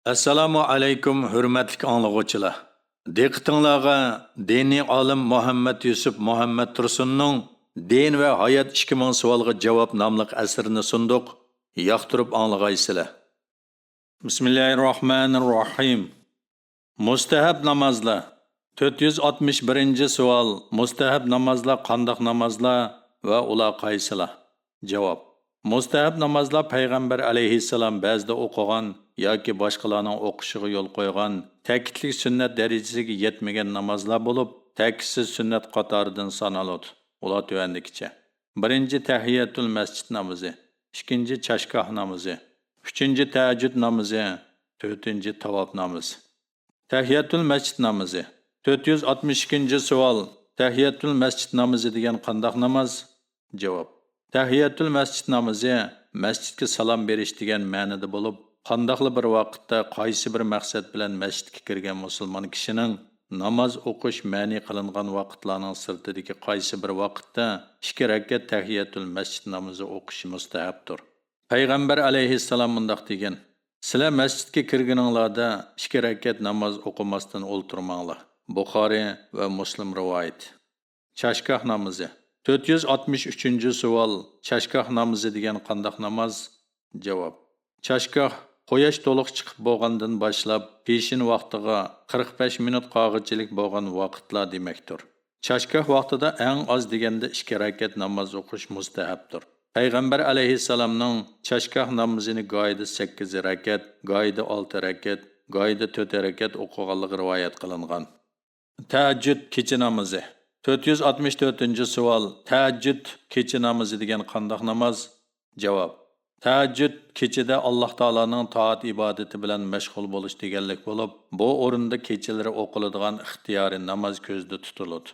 Assalomu alaykum hurmatli anglag'uvchilar. Diqqatingizga diniy olim Muhammad Yusuf Muhammad Tursunning Din va hayot 2000 savolga javob nomli asrini sunduq. Yoqtirib anglag'aysizlar. Bismillahirrohmanirrohim. Mustahab namozlar. 461-savol. Mustahab namozlar qanday namozlar va ular qaysilar? Javob. Mustahab namozlar payg'ambar alayhissalom ba'zida o'qigan yoki boshqalarning o'qishiga yo'l qo'ygan ta'kidli sunnat darajasiga yetmagan namozlar bo'lib, ta'kidsiz sunnat qatoridan sanaladi. Ular tuvandikicha. 1. Masjid namozi, 2. Chashgoh namozi, 3. Tahajjud namozi, 4. Tavof namozi. Masjid namozi. 462-savol. Masjid namozi degan qanday namoz? Javob. Masjid namozi masjidga salom berish degan ma'noda bo'lib, qandaqli bir vaqtda qaysi bir maqsad bilan masjidga kirgan musulmon kishining namoz o'qish ma'ni qilingan vaqtlarning sirtidagi qaysi bir vaqtda 2 rakat tahiyatul masjid namozi o'qish mustahabdir. Payg'ambar alayhissalom mundaq degan: "Sizlar masjidga kirganinglarda 2 rakat namoz o'qimasdan o'ltirmanglar." Buxoriy va Muslim rivoyat. Chashgoh namozi. 463-savol. Chashgoh namozi degan qanday namoz? Javob. Chashgoh quyosh to'liq chiqib bo'lgandan boshlab peshin vaqtiga 45 minut qog'ichilik bo'lgan vaqtlar demakdir. Chashgoh vaqtida eng oz deganda 2 rakat namoz o'qish mustahabdir. Payg'ambar alayhissalomning chashgoh namozini go'yida 8 rakat, go'yida 6 rakat, go'yida 4 rakat o'qiganligi rivoyat qilingan. Tahajjud kecha namozi. 464-savol. Tahajjud kecha namozi degan qanday namoz? Javob. Tahajjud kechada Alloh taolaning toat ibodati bilan mashg'ul bo'lish deganlik bo'lib, bu o'rinda kechalari o'qiladigan ixtiyoriy namoz ko'zda tutiladi.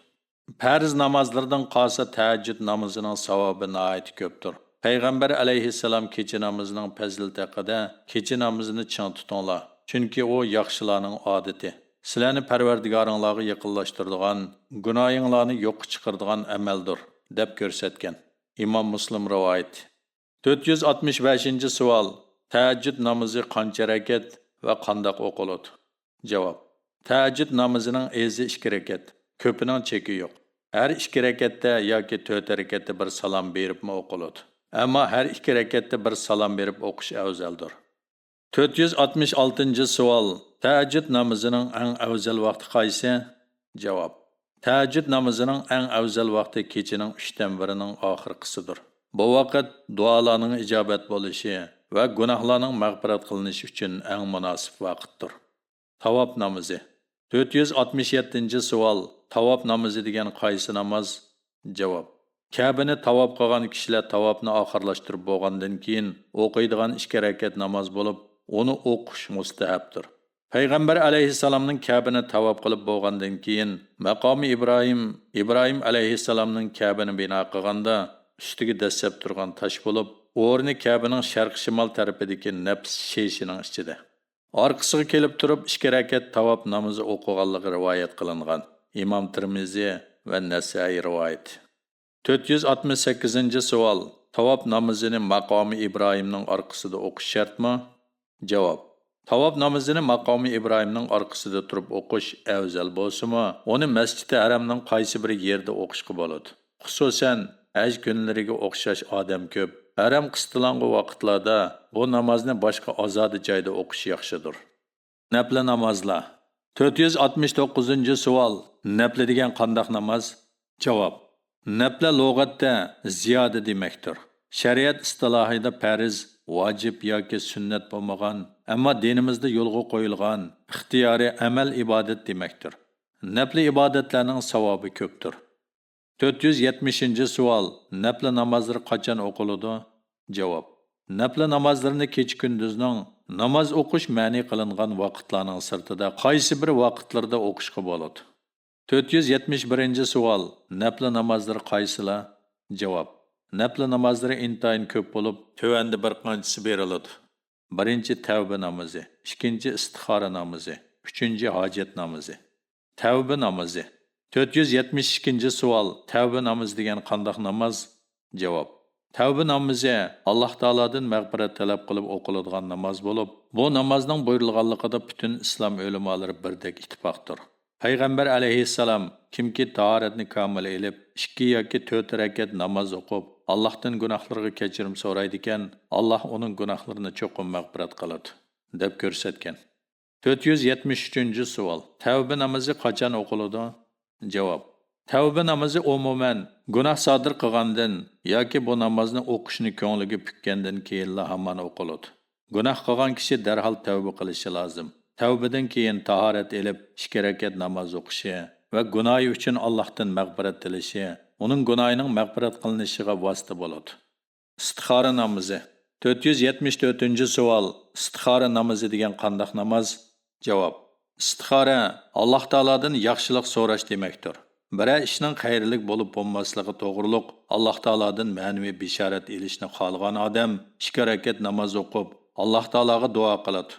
Farz namozlardan qolsa tahajjud namozining savobi nihoyat ko'pdir. Payg'ambar alayhissalom kecha namozining fazilati haqida kecha namozini ching tutinglar, chunki u yaxshilarning odati. Sizlarni Parvardigoringlarga yaqinlashtiradigan, gunohinglarni yo'q chiqaradigan amaldir, deb ko'rsatgan. Imom Muslim rivoyat. 465-savol. Tahajjud namozi qancha rakat va qanday o'qiladi? Javob. Tahajjud namozining ezi 2 rakat, ko'pining cheki yo'q. Har 2 rakatda yoki 4 rakatda bir salom berib o'qiladi. Ammo har 2 rakatda bir salom berib o'qish afzaldir. 466-savol. Tahajjud namozining eng afzal vaqti qaysi? Javob. Tahajjud namozining eng afzal vaqti kechining 3dan birining oxirgisidir. Bu vaqt duolarning ijobat bo'lishi va gunohlarning mag'firat qilinishi uchun eng munosib vaqtdir. Tavof namozi. 467-savol. Tavof namozi degan qaysi namoz? Javob. Ka'bani tavof qilgan kishilar tavofni oxirlashtirib bo'lgandan keyin o'qiydigan 2 rakat namoz bo'lib, uni o'qish mustahabdir. Payg'ambar alayhissalomning Ka'bani tavof qilib bo'lgandan keyin maqomi Ibrohim alayhissalomning Ka'bani bino qilganda ustiga dastlab turgan tosh bo'lib, o'rni Ka'baning sharq-shimol tarafidagi nafs sheshining ichida. Orqasiga kelib turib 2 rakat tavof namozi o'qiganligi rivoyat qilingan. Imom Tirmiziy va Nasai rivoyat. 468-savol. Tavof namozini maqomi Ibrohimning orqasida o'qish shartmi? Javob. Tavof namozini maqomi Ibrohimning orqasida turib o'qish afzal bo'lsa-mu, uni Masjid-i Haramning qaysi bir yerda o'qishga bo'ladi. Xususan, haj kunlariga o'xshash odam ko'p. Haram qistilang'i vaqtlarda bu namozni boshqa ozodi joyda o'qish yaxshidir. Nafl namozlar. 469-savol. Nafl degan qanday namoz? Javob. Nafl lug'atda ziyoda demakdir. Shariat istilohida farz, vojib yoki sunnat bo'lmagan, ammo dinimizda yo'lga qo'yilgan ixtiyoriy amal ibodat demakdir. Nafl ibodatlarning savobi ko'pdir. 470-savol. Nafl namozlar qachon o'qiladi? Javob. Nafl namozlarni kecha kunduzning namoz o'qish ma'ni qilingan vaqtlarning sirtida qaysi bir vaqtlarda o'qishga bo'ladi? 471-savol. Nafl namozlar qaysilar? Javob. Nafl namozlari intayin ko'p bo'lib, tövanda bir qanchasi beriladi. 1. Tavba namozi, 2. Istixora namozi, 3. Hojat namozi. Tavba namozi. 472-savol. Tavba namozi degan qanday namoz? Javob. Tavba namozi Alloh taoladan mag'firat talab qilib o'qiladigan namoz bo'lib, bu namozning buyurilganligida butun islom ulamolari birdek ittifoqdir. Payg'ambar alayhissalom kimki tahoratni komil elib, 2 yoki 4 rakat namoz o'qib, Allohdan gunohlarga kechirim so'raydi ekan, Alloh uning gunohlarini cho'qim mag'firat qiladi, deb ko'rsatgan. 473-savol. Tavba namozi qachon o'qiladi? Javob. Tavba namozi umuman gunoh sodir qilgandan yoki bu namozni o'qishni ko'ngliga pukkandan keyin hamon o'qiladi. Gunoh qilgan kishi darhol tavba qilishi lozim. Tavbadan keyin tahorat elib 2 rakat namoz o'qishi va gunohi uchun Allohdan mag'firat tilashi, uning gunohining mag'firat qilinishiga vosita bo'ladi. Istixora namozi. 474-savol. Istixora namozi degan qanday namoz? Javob. Istixora Alloh taoladan yaxshilik so'rash demakdir. Biror ishning xayrlik bo'lib bo'lmasligi to'g'riliq Alloh taoladan ma'naviy bishorat elishni xohlagan odam 2 rakat namoz o'qib Alloh taolaga duo qiladi.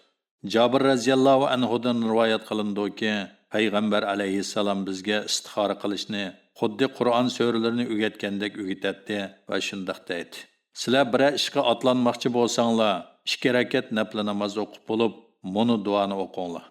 Jabir radhiyallohu anhudan rivoyat qilindiki, payg'ambar alayhissalom bizga istixora qilishni xuddi Qur'on suralarini o'rgatgandek o'rgatdi va shunday deydi. Sizlar biror ishga otlanmoqchi bo'lsanglar, 2 rakat nafl namoz o'qib bo'lib, bunu duoni o'qinglar.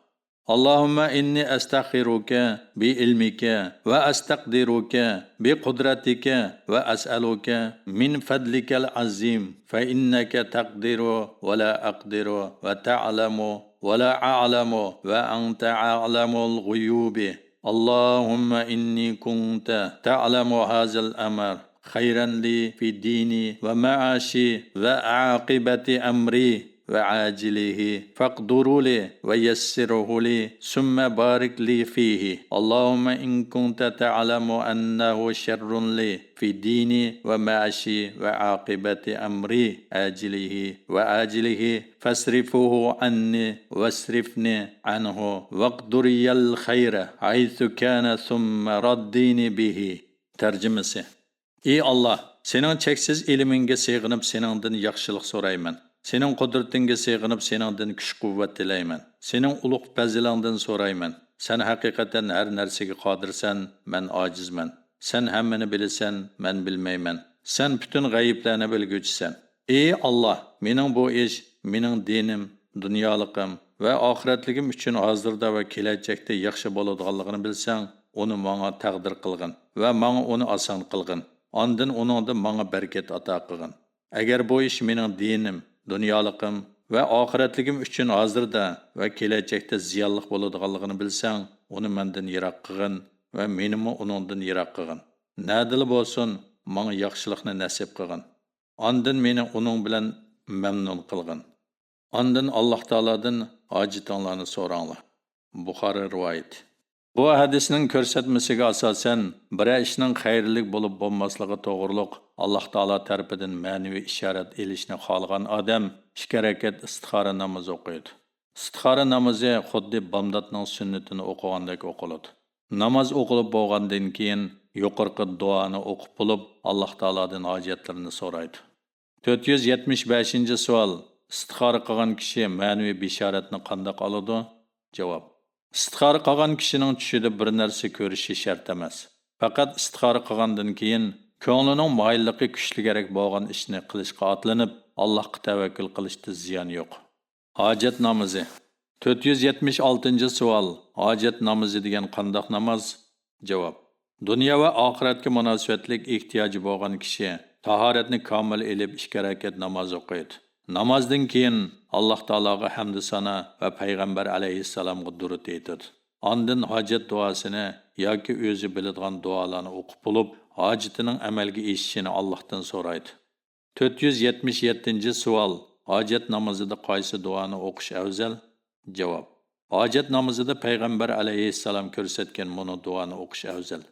Allahumma inni astaghfiruka bi ilmika va astaqdiruka bi qudratika va as'aluka min fadlikal azim fa innaka taqdiru wa la aqdiru wa ta'lamu wa la a'lamu wa anta a'lamul ghuyubi. Allahumma inni kunta ta'lamu hazal amr khayran li fi dini wa ma'ashi wa aqibati amri وعاجله فاقدروا لي ويسره لي ثم بارك لي فيه اللهم إن كنت تعلم أنه شر لي في ديني ومعشي وعاقبة أمري آجله وآجله فاصرفه عني واصرفني عنه واقدر لي الخير حيث كان ثم رديني به. ترجمة. Ey Allah, senin cheksiz ilminge sığınıp senindin yaxşılık sorayman. Senin kudretinge sığınıp senindin kuch-quvvat tilayman. Senin ulug' fazilingdan so'rayman. Sen haqiqatan her narsega qodirsan, men ojizman. Sen hammani bilasan, men bilmayman. Sen bütün g'ayiblarni bilguchisan. Ey Allah, mening bu ish, mening dinim, dunyoliqim va oxiratligim uchun hozirda va kelajakda yaxshi bo'ladiganligini bilsang, uni menga taqdir qilgin va menga uni oson qilgin. Ondan uningda menga barakat ato qilgin. Agar bu ish mening dinim, dunyoliqim va oxiratligim uchun hozirda va kelajakda ziyonli bo'ladiganligini bilsang, uni mendan yiroq qilgin va menimi uningdan yiroq qilgin. Nadil bo'lsin, menga yaxshilikni nasib qilgin. Ondan meni uning bilan mamnun qilgin. Ondan Alloh taoladan hojitinglarni so'ranglar. Buxoriy rivoyat. Bu hadisning ko'rsatmasiga asosan bir ishning xayrlik bo'lib bo'lmasligi to'g'riliq Alloh taolo tarafidan ma'naviy ishorat elishni xohlagan odam 2 rakat istixora namozi o'qiydi. Istixora namozi xuddi bomdodning sunnatini o'qigandek o'qiladi. Namoz o'qilib bo'lgandan keyin yuqorqi duoni o'qib bo'lib Alloh taolodan hojatlarini so'raydi. 475-savol. Istixora qilgan kishi ma'naviy bishoratni qanday oladi? Javob. Istixora qilgan kishining tushida bir narsa ko'rishi shart emas. Faqat istixora qilgandan keyin ko'nglining moyilligi kuchligarak bo'lgan ishni qilishga otlanib, Allohga tavakkul qilishda ziyon yo'q. Hojat namozi. 476-savol. Hojat namozi degan qanday namoz? Javob. Dunyo va oxiratga munosabatlik ehtiyoji bo'lgan kishi tahoratni komil elib 2 rakat namoz o'qiydi. Namozdan keyin Alloh taologa hamd sana va payg'ambar alayhissalomga durud aytadi. Ondan hojat duosini yoki o'zi biladigan duolarni o'qib bo'lib, hojatining amalga eshishini Allohdan so'raydi. 477-savol. Hojat namozida qaysi duoni o'qish afzal? Javob. Hojat namozida payg'ambar alayhissalom ko'rsatgan bunu duoni o'qish afzal.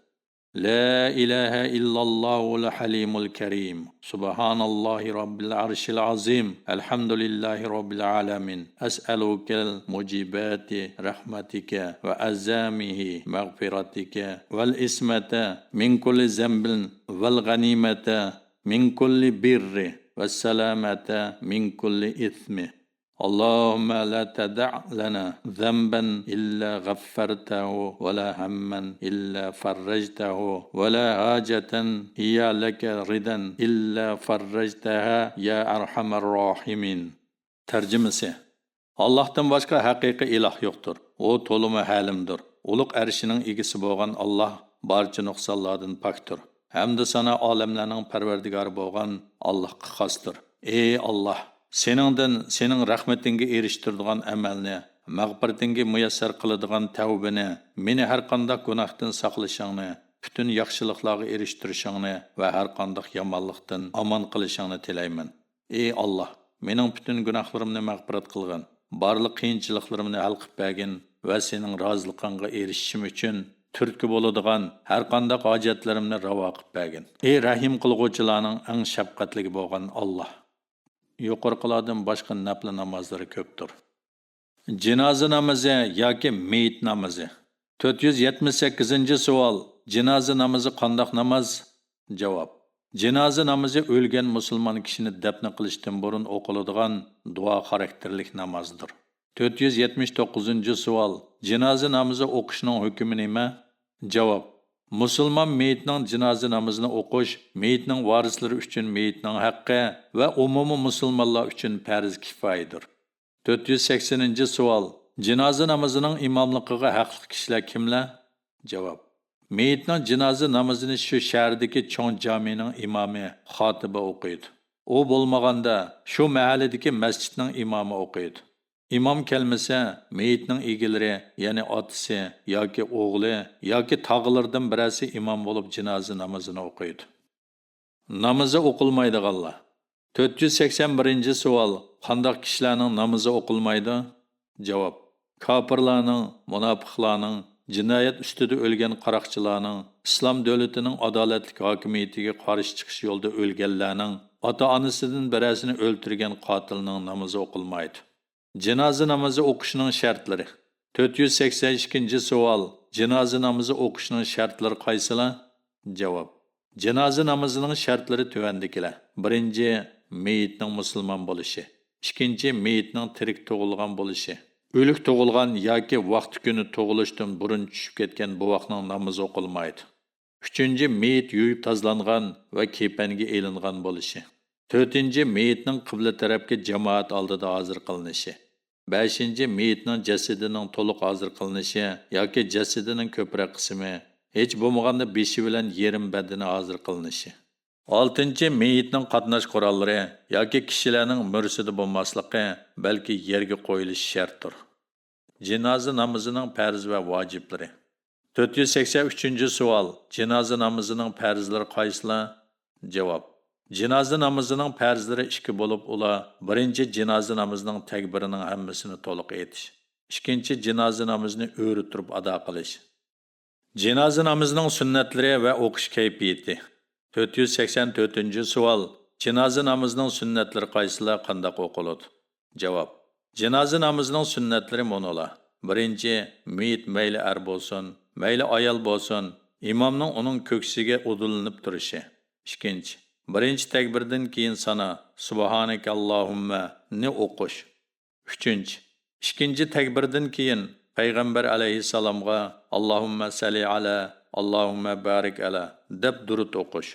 La ilaha illallahul halimul karim. Subhanallahi rabbil arshil azim. Alhamdulillahi rabbil alamin. As'alukal mujibati rahmatika va azamihi maghfiratika wal ismata min kulli zambin wal ghanimata min kulli birri was salamata min kulli ithmi. اللهم لا تدع لنا ذنبا إلا غفرته ولا هما إلا فرجته ولا حاجة هي لك رضا إلا فرجتها يا أرحم الراحمين. ترجمesi: Allah'tan başka haqiqiy iloh yo'qdir. O to'limi halimdir. Uluq arshining egisi bo'lgan Allah barcha nuqsonlardan pokdir. Hamda sana olamlarning parvardigori bo'lgan Allohga xosdir. Ey Allah, seningdan sening rahmatingga erishtiradigan amalni, mag'firatingga muyassar qiladigan tavbani, meni har qanday gunohdan saqlashingni, butun yaxshiliklarga erishtirishingni va har qanday yomonlikdan omon qilishingni tilayman. Ey Allah, mening butun gunohlarimni mag'firat qilgin. Barliq qiyinchiliklarimni hal qilib bergin va sening roziligingga erishishim uchun turtki bo'ladigan har qanday hojatlarimni ravo qilib bergin. Ey rahim qilguvchilarning eng shafqatligi bo'lgan Allah. Yuqorqilardan boshqa nafl namozlari ko'pdir. Jinoza namozi yoki meyit namozi. 478-savol. Jinoza namozi qanday namoz? Javob: Jinoza namozi o'lgan musulmon kishini dafn qilishdan burun o'qiladigan duo xarakterlik namozdir. 479-savol. Jinoza namozi o'qishning hukmi nima? Javob: Musulmon meyitning jinoza namozini o'qish meyitning varislari uchun meyitning haqqi va umumiy musulmonlar uchun farz kifoyadir. 480-savol. Jinoza namozining imomligiga haqli kishilar kimlar? Javob: Meyitning jinoza namozini shu shahardagi cho'ng jamining imomi xotiba o'qiydi. U bo'lmaganda shu mahalladagi masjidning imomi o'qiydi. İmam kelmese, meyitning egilari, ya'ni otasi yoki o'g'li yoki tog'lardan birasi imom bo'lib jinoza namozini o'qiydi. Namozi o'qilmaydiganlar. 481-savol. Qanday kishilarning namozi o'qilmaydi? Javob: Kofirlarning, munofiqlarning, jinoyat ustida o'lgan qaroqchilarning, islom davlatining adolatli hokimiyatiga qarshi chiqish yo'lida o'lganlarning, ota-onasidan birasini o'ltirgan qotilning namozi o'qilmaydi. Jinoza namozi o'qishning shartlari. 482-savol. Jinoza namozi o'qishning shartlari qaysilar? Javob: Jinoza namozining shartlari tuvandikilar. 1. Meyitning musulmon bo'lishi. 2. Meyitning tirik tug'ilgan bo'lishi. O'lik tug'ilgan yoki vaqti kuni tug'ilishdan burun tushib ketgan buvoqning namozi o'qilmaydi. 3. Meyit yuvib tozlangan va kepanga elingan bo'lishi. 4. Meyitning qibla tarafga jamoat oldida hozir qilinishi. 5. Meyitning jasadining to'liq hozir qilinishi yoki jasadining ko'proq qismi, hech bo'lmaganda beshi bilan yerim badani hozir qilinishi. 6. Meyitning qatnash qurollari yoki kishilarning mursida bo'lmasligi, balki yerga qo'yilishi shartdir. Jinoza namozining farz va vojiblari. 483-savol. Jinoza namozining farzlari qaysilar? Javob: Jinoza namozining farzlari 2 bo'lib, ular: 1. Jinoza namozining takbirining hammasini to'liq aytish. 2. Jinoza namozini o'ri turib ado qilish. Jinoza namozining sunnatlari va o'qish kayfiyati. 484-savol. Jinoza namozining sunnatlari qaysilar, qanday o'qiladi? Javob: Jinoza namozining sunnatlari monolar. 1. Meyit mayli er bo'lsin, mayli ayol bo'lsin, imomning uning ko'ksiga udulinib turishi. 2. Birinchi takbirdan keyin sana Subhanakallahumma ni o'qish. 3. Ikkinchi takbirdan keyin payg'ambar alayhissalomga Allohumma salli ala, Allohumma barik ala deb durud o'qish.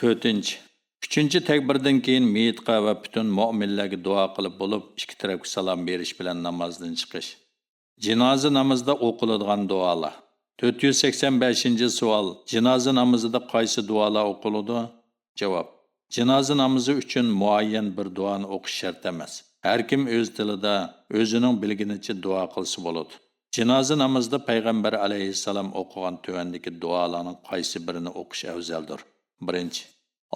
4. Uchinchi takbirdan keyin meyitqa va butun mu'minlarga duo qilib bo'lib, ikki tarafga salom berish bilan namozdan chiqish. Jinoza namozida o'qiladigan duolar. 485-savol. Jinoza namozida qaysi duolar o'qiladi? Javob: Jinoza namozi uchun muayyan bir duoni o'qish shart emas. Har kim o'z tilida, o'zining bilginicha duo qilsa bo'ladi. Jinoza namozida payg'ambar alayhissalom o'qigan tuvandagi duolarning qaysi birini o'qish afzaldir? 1.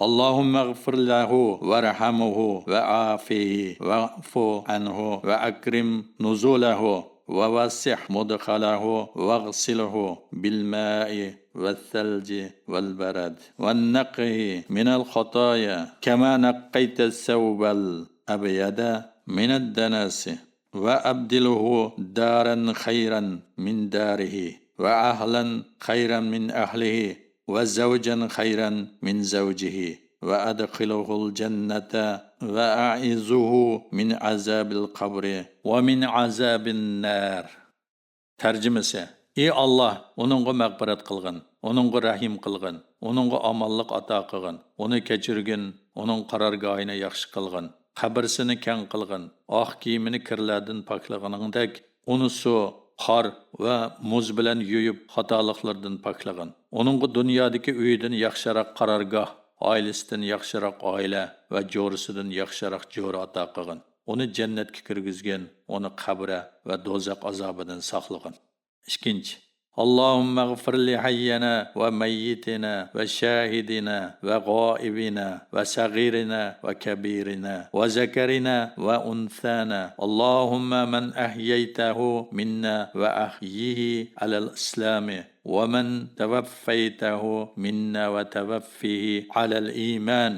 Allahumma g'fir lahu warhamhu wa'afihi wa'fu anhu wa akrim nuzulahu wa wasih mudkhalahu waghsilhu bil ma'i والثلج والبرد والنقه من الخطايا كما نقيت الثوب الأبيض من الدنس وأبدله دارا خيرا من داره وأهلا خيرا من أهله وزوجا خيرا من زوجه va adkhiluhul jannata va a'izuhu min azabil qabri va min azabin nar. Tarjimasi: Ey Allah, onunğa mag'firat qilgin, onunğa rahim qilgin, onunğa omonlik ato qilgin, uni kechirgin, onun qarorgohini yaxshi qilgin, qabrsini keng qilgin, oq kiyimini kirlardan poklaganingdek, uni suv, qor va muz bilan yuyib xatoliklardan poklagin. Onunğa dunyodagi uyidan yaxshiroq qarorgoh, oilasidan yaxshiroq oila va jo'risidan yaxshiroq jo'ri ato qilgin. Onu jannatga kirgizgin, onu qabra va do'zax azobidan saqlagin. İkinci. Allahumma g'fir li hayyana va mayyitina va shahidina va g'oibina va saghirina va kabirina va zakarina va unthana. Allahumma man ahyaytahu minna va ahyihi alal islami va man tawaffaytahu minna va tawaffihi alal iman.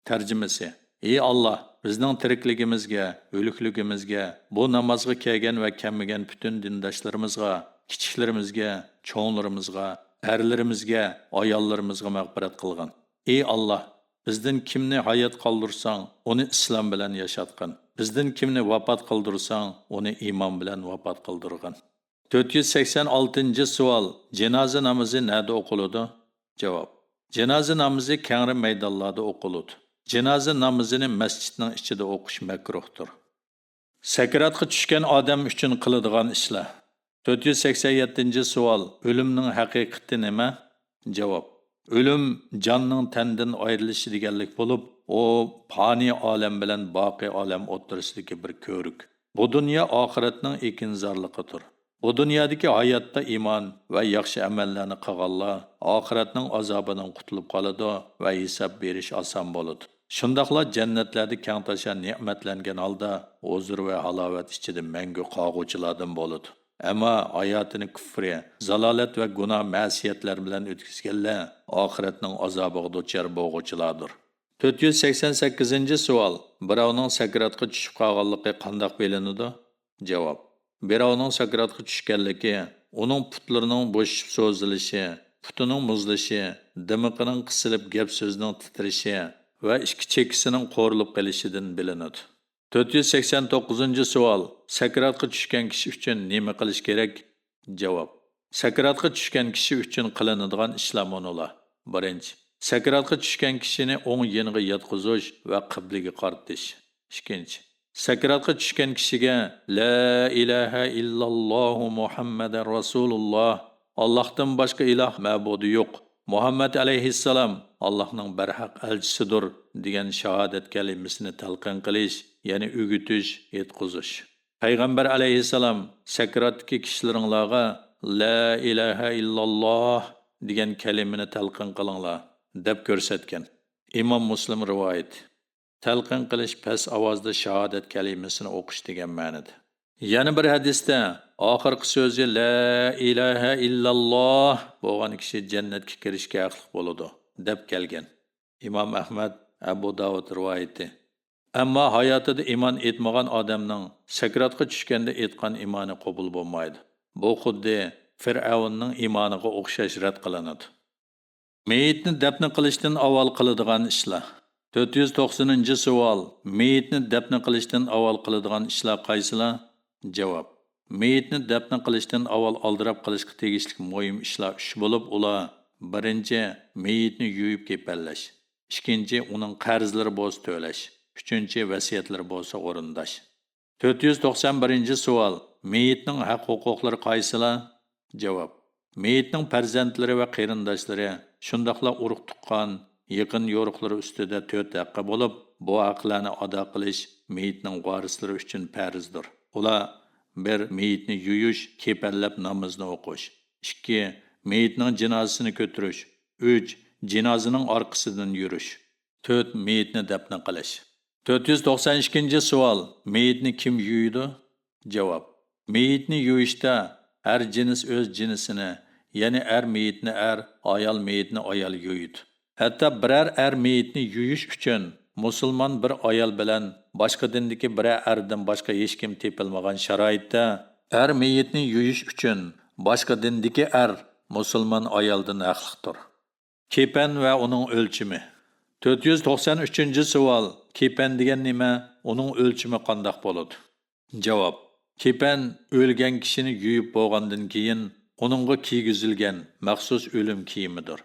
Tarjimasi: Ey Allah, bizning tirikligimizga, o'likligimizga, bu namozga kelgan va kelmagan butun dindoshlarimizga, kichiklarimizga, cho'nglarimizga, erlarimizga, ayollarimizga mag'firat qilgin. Ey Allah, bizdan kimni hayot qoldirsang, uni islom bilan yashatgin. Bizdan kimni vafot qildirsang, uni iymon bilan vafot qildirgin. 486-savol. Janoza namozi nerda o'qiladi? Javob: Janoza namozi kengri maydonlarda o'qiladi. Janoza namozini masjidning ichida o'qish makruhdir. Sakratga tushgan odam uchun qiladigan ishlar. 487-savol. O'limning haqiqati nima? Javob: O'lim jonning tandan ayrilishi deganlik bo'lib, u fani olam bilan boqiy olam o'rtasidagi bir ko'rik. Bu dunyo oxiratning ekinzorligidir. Bu dunyodagi hayotda iymon va yaxshi amallarni qilganlar oxiratning azobidan qutulib qoladi va hisob berish oson bo'ladi. Shundaqla jannatlarda keng tashan ne'matlangan holda huzur va halovat ichida mangu qog'uvchilardan bo'ladi. Ammo hayotini kufri, zalolat va gunoh ma'siyatlar bilan o'tkazganlar oxiratning azobiga duchor bo'lg'uvchilardir. 488-savol. Birovning sakratga tushib qolganligi qanday bilinadi? Javob: Birovning sakratga tushganligi, uning putlarining bo'shib so'zilishi, putining muzlashi, dimiqining qisilib gap so'zning titrishi va ikki chekisining qo'rilib qolishidan bilinadi. 489-savol. Sakratga tushgan kishi uchun nima qilish kerak? Javob: Sakratga tushgan kishi uchun qilinadigan ishlar monolar. 1. Sakratga tushgan kishini o'ng yoniga yotqizish va qiblaga qaratish. 2. Sakratga tushgan kishiga La ilaha illalloh Muhammadar Rasululloh, Allohdan boshqa iloh ma'budi yo'q, Muhammad alayhissalom Allohning barhaq elchisidir degan shahodat kalimasini talqin qilish, ya'ni o'gitish, yetqizish. Payg'ambar alayhissalom sakratdagi kishilaringlarga La ilaha illalloh degan kalimani talqin qilinglar deb ko'rsatgan. Imom Muslim rivoyat. Talqin qilish past ovozda shahodat kalimasini o'qish degan ma'noda. Yana bir hadisda oxirgi so'zi La ilaha illalloh bo'lgan kishi jannatga kirishga haqli bo'ladi deb kelgan. Imom Ahmad, Abu Davud rivoyati. Ammo hayotida iymon etmagan odamning sakratga tushganda aytgan iymoni qabul bo'lmaydi. Bu xuddi Fir'avnning iymoniga o'xshash rad qilinadi. Meyitni dafn qilishdan avval qiladigan ishlar. 490-savol. Meyitni dafn qilishdan avval qiladigan ishlar qaysilar? Javob: Meyitni dafn qilishdan avval aldirab qilishga tegishli muhim ishlar 3 bo'lib, ular: 1. Meyitni yuvib kepallash. 2. Uning qarzlari bo'lsa to'lash. 3. Vasiyatlari bo'lsa o'rindash. 491-savol. Meyitning haq-huquqlari qaysilar? Javob: Meyitning farzandlari va qarindoshlari, shundaqla urug' tuqqan, yaqin yo'riqlari ustida 4 haqqi bo'lib, bu haqlarni ado qilish meyitning varislari uchun farzdir. Ular: 1. Meyitni yuyish, kepallab namozni o'qish. 2. Meyitning janozasini ko'tarish. 3. Janozaning orqasidan yurish. 4. Meyitni dafn qilish. 492-savol. Meyitni kim yuydi? Javob: Meyitni yuyishda har jins o'z jinsini, ya'ni er meyitni er, ayol meyitni ayol yuydi. Hatta birer er meyitni yuyish uchun musulmon bir ayol bilan boshqa dindagi bir erdan boshqa hech kim tepilmagan sharoitda er meyitni yuyish uchun boshqa dindagi er musulmon ayoldan haqliqdir. Kepan va uning o'lchimi. 493 savol. Kepan degan nima? Uning o'lchami qanday bo'ladi? Javob. Kepan o'lgan kishini yuyib bo'lgandan keyin uningga kiygizilgan maxsus o'lim kiyimidir.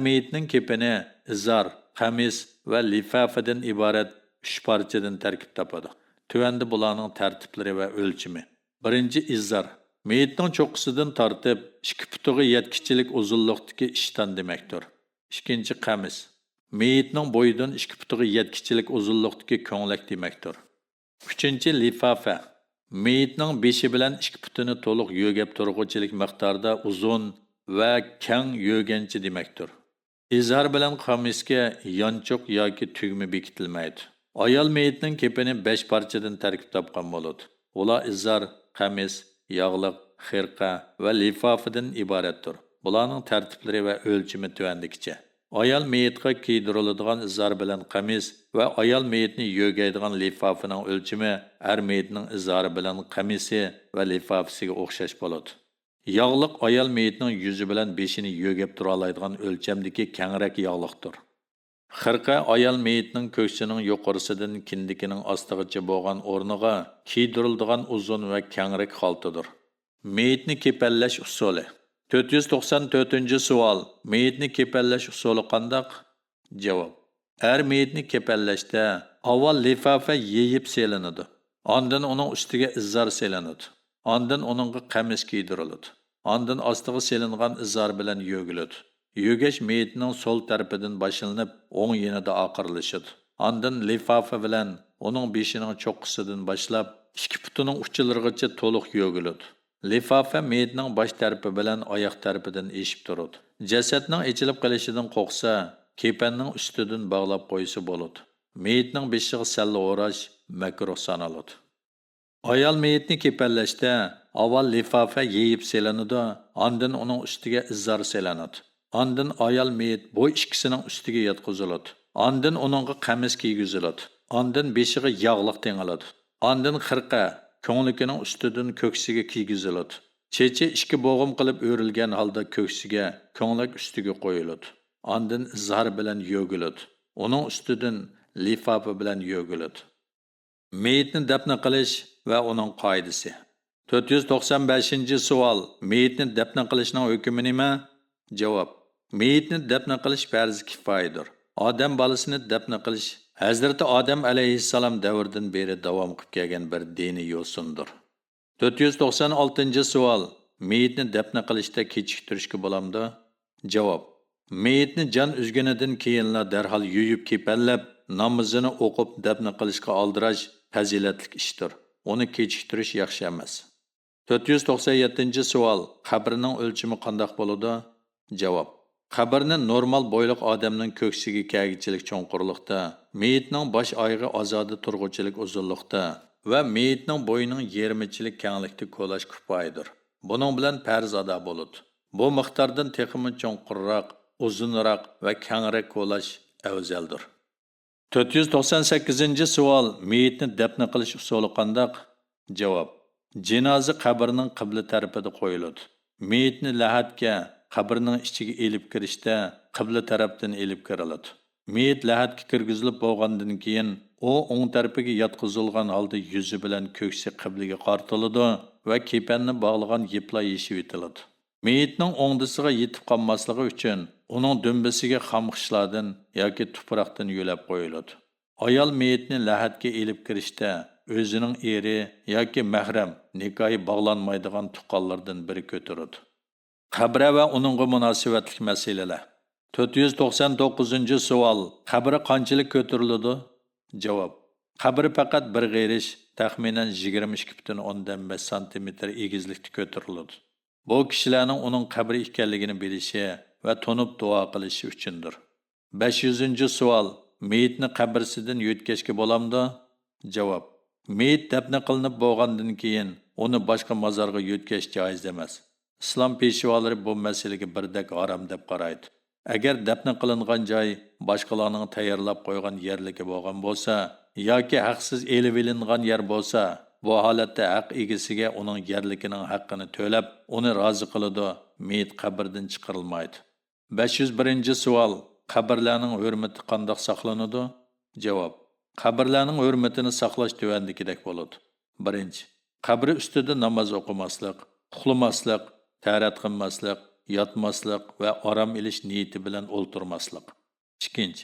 Meyitning kepani izar, qamis va lifafadan iborat 3 parchadan tarkib topadi. Tuvanda bularning tartiblari va o'lchami. Birinchi izar. Meyitning cho'qqisidan tortib 2 putiga yetkichilik uzunlikdagi ishton demakdir. Ikkinchi qamis. Meyitning bo'yidan 2 putiga yetkichilik uzunlikdagi ko'nglak demakdir. Uchinchi lifafa. Meyitning beshi bilan 2 putini to'liq yo'gab turg'uchilik miqdorida uzun va keng yo'ganchi demakdir. İzhar bilan qamisga yonchoq yoki tugma bekitilmaydi. Ayol meyitning kepini 5 parchadan tarkib topgan bo'ladi. Ular izhar, qamis, yog'liq, xirqa va lifafadan iboratdir. Bularning tartiblari va o'lchami tuvandikicha. Ayol meyitga kiydiriladigan izhar bilan qamis va ayol meyitni yo'gaydigan lifafaning o'lchami meyitning izhari bilan qamisi va lifafasiga o'xshash bo'ladi. Yağlıq ayal meyitning yüzü bilan beshini yo'gab tura oladigan o'lchamdagi kengroq yağlıqdir. Xirqa ayal meyitning ko'ksining yuqorisidan kindikining ostigacha bo'lgan o'rniga kiydiriladigan uzun va kengroq xaltadir. Meyitni kepallash usuli. 494-savol. Meyitni kepallash usuli qanday? Javob. Meyitni kepallashda avval lifafa yeyib selinadi. Ondan uning ustiga izzar selinadi. Ondan onunğa qamis kiydiriladi. Ondan ostiga selingan izar bilan yo'giladi. Yo'gash meyitning sol tarafidan boshlanib, o'ng yenida oxirlashadi. Ondan lifafa bilan uning beshining cho'qqisidan boshlab, 2 putining uchilarigacha to'liq yo'giladi. Lifafa meyitning bosh tarafi bilan oyoq tarafidan eshib turadi. Jasadning ichilib qolishidan qo'rqsa, kepanning ustidan bog'lab qo'ysa bo'ladi. Meyitning beshiga salla o'rash makruh sanaladi. Ayol meyitni kepallashda avval lifafa yeyib selanadi, ondan uning ustiga izzar selanadi. Ondan ayol meyit bu ikkisining ustiga yotqiziladi. Ondan uningga qamis kiygiziladi. Ondan beshiga yog'liq tengiladi. Ondan xirqa ko'nglikining ustidan ko'ksiga kiygiziladi. Chechi 2 bo'g'im qilib o'rilgan holda ko'ksiga, ko'nglak ustiga qo'yiladi. Ondan izzar bilan yo'giladi. Uning ustidan lifafa bilan yo'giladi. Meyitni dafn qilish va uning qoidasi. 495-savol. Meyitni dafn qilishning hukmi nima? Javob. Meyitni dafn qilish farz kifoyadir. Odam bolasini dafn qilish Hazrati Odam alayhissalom davridan beri davom qilib kelgan bir diniy yo'sindir. 496-savol. Meyitni dafn qilishda kechiktirishga bo'lamdi? Javob. Meyitni jon uzganidan keyinla darhol yuyib kepallab, namozini o'qib dafn qilishga oldirash fazilatli ishdir. Uni kechiktirish yaxshi emas. 497-savol. Qabrning o'lchami qanday bo'ladi? Javob. Qabrni normal bo'yliq odamning ko'ksiga kelgichilik cho'nqurlikda, meyitning bosh oyog'i ozodi turg'uchilik uzunlikda va meyitning bo'yining yarmichilik kenglikda qo'lash kifoyadir. Buning bilan farz ado bo'ladi. Bu miqdordan texmi cho'nqurroq, uzunroq va kengroq qo'lash afzaldir. 498-savol. Meyitni dafn qilish usuli qanday? Javob. Jinoza qabrning qibla tarafida qo'yiladi. Meyitni lahatga, qabrning ichiga elib kirishda qibla tarafdan elib kiriladi. Meyit lahatga kirgizilib bo'lgandan keyin u o'ng tarafiga yotqizilgan holda yuzi bilan ko'ksi qiblaga qartiladi va kepanni bog'lagan yiplar yeshib etiladi. Meyitning o'ngdisiga yetib qolmasligi uchun uning dumbasiga xamxishlardan yoki tuproqdan yo'lab qo'yiladi. Ayol meyitni lahatga elib kirishda o'zining eri yoki mahram nikohi bog'lanmaydigan tuqqanlardan biri ko'taradi. Qabra va uningga munosabatli masalalar. 499-savol. Qabri qanchalik ko'tariladi? Javob. Qabri faqat bir g'irish, taxminan 22,5 cm egizlikda ko'tariladi. Bu kishilarning uning qabri ekanligini bilishi va tonib duo qilishi uchundir. 500-savol. Meyitni qabrsidan yo'tkashga bo'lamdi? Javob. Meyit dafn qilinib bo'lgandan keyin uni boshqa mozorga yo'tkash joiz emas. Islom peshvolari bu masalaga birdek harom deb qaraydi. Agar dafn qilingan joy boshqalarning tayyorlab qo'ygan yerligi bo'lgan bo'lsa yoki haqsiz elib olingan yer bo'lsa, bu holatda haq egasiga uning yerligining haqqini to'lab, uni rozi qiladi, meyit qabrdan chiqarilmaydi. 501-savol. qabrlarning hurmati qandoq saqlanadi? Javob: qabrlarning hurmatini saqlash tuvandikidek bo'ladi. Birinchi, qabri ustida namoz o'qimaslik, uxlamaslik, tarat qilmaslik, yotmaslik va orom ilish niyati bilan o'ltirmaslik. Ikkinchi,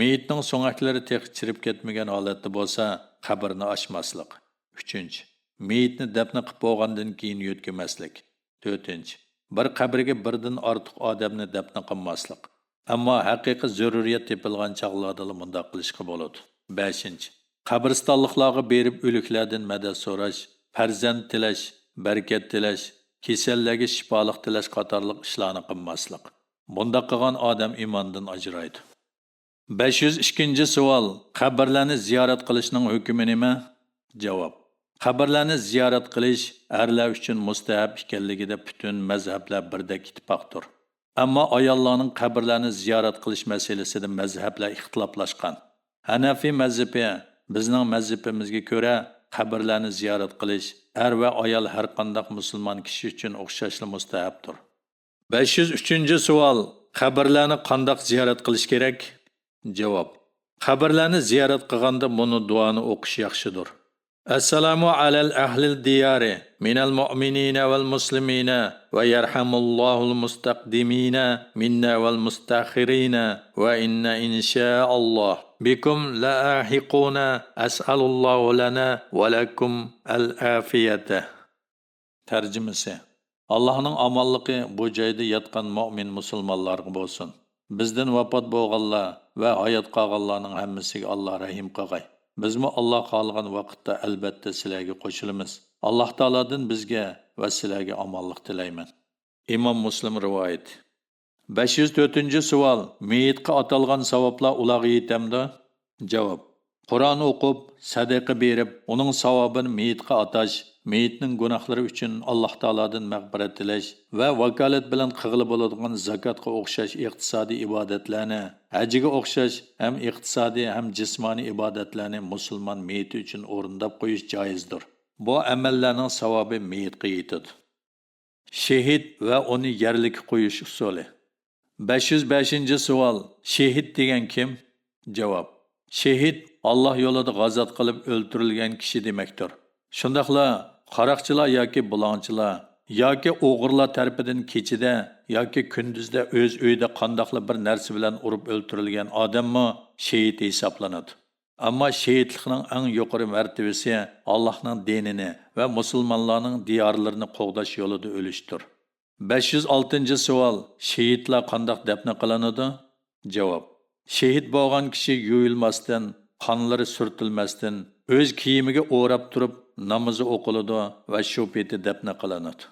meyitning so'ngaklari teq chirib ketmagan holatda bo'lsa, qabrni ochmaslik. Uchinchi, meyitni dafn qilib bo'lgandan keyin yo'tkamaslik. To'rtinchi, bir qabrga birdan ortiq odamni dafn qilmaslik. Ammo haqiqiy zaruriyat tepilgan chaqlarda bunday qilishga bo'ladi. 5. Qabristonliklarga berib o'liklardan madad so'rash, farzand tilash, barakat tilash, kasallarga shifolik tilash qatorliq ishlarni qilmaslik. Bunda qilgan odam imondan ajraydi. 502 savol. Qabrlarni ziyorat qilishning hukmi nima? Javob: qabrlarni ziyorat qilish erlar uchun mustahab ekanligida butun mazhablar birdek ittifoqdir. Ammo ayollarning qabrlarni ziyorat qilish masalasida mazhablar ixtiloflashgan. Hanafi mazhabi bizning mazhabimizga ko'ra qabrlarni ziyorat qilish er va ayol har qanday musulmon kishi uchun o'xshashli mustahabdir. 503 savol. Qabrlarni qanday ziyorat qilish kerak? Javob: qabrlarni ziyorat qilganda buni duoni o'qish yaxshidir. Assalomu alal ahlil diyari minal mu'minina val muslimina va yarhamullohul mustaqdimina minna val mustakhirina va inna inshaalloh bikum laahiquna as'alullohu lana va lakum al-afiyata. Tarjimasi: Allohning omonligi bu joyda yotgan mu'min musulmonlarga bo'lsin. Bizdan vafot bo'lganlar va hayot qolganlarning hammasiga Alloh rahim qilgay. Bizmi Alloh xohlagan vaqtda albatta sizlarga qo'shilamiz. Alloh taoladan bizga va sizlarga omonlik tilayman. Imom Muslim rivoyat. 504-savol. Meyitga atalgan savoblar ularga yetamdi? Javob: Qur'on o'qib, sadaqa berib, uning savobini meyitga atash, meyitning gunohlari uchun Alloh taoladan mag'firat tilash va vakolat bilan qilib bo'ladigan zakotga o'xshash iqtisodiy ibodatlarni, hajga o'xshash ham iqtisodiy ham jismoniy ibodatlarni musulmon meyiti uchun o'rindab qo'yish joizdir. Bu amallarning savobi meyitga yetadi. Shahid va uni yerlikka qo'yish usuli. 505-savol. Shahid degan kim? Javob: Shahid Alloh yo'lida g'azot qilib o'ldirilgan kishi demakdir. Shundaqla qaroqchilar yoki bulonchilar yoki o'g'irlar tarafidan kechida yoki kunduzda o'z uyida qandoqli bir narsa bilan urib o'ldirilgan odammi shahid hisoblanadi. Ammo shahidlikning eng yuqori martabasi Allohning dinini va musulmonlarning diyorlarini qo'g'dash yo'lida o'lishdir. 506-savol. Shahidlar qandoq dafn qilinadi? Javob: Shahid bo'lgan kishi yuyilmasdan, qonlari surtilmasdan, o'z kiyimiga o'rab turib namozi o'qiladi va shu peti dafn qilinadi.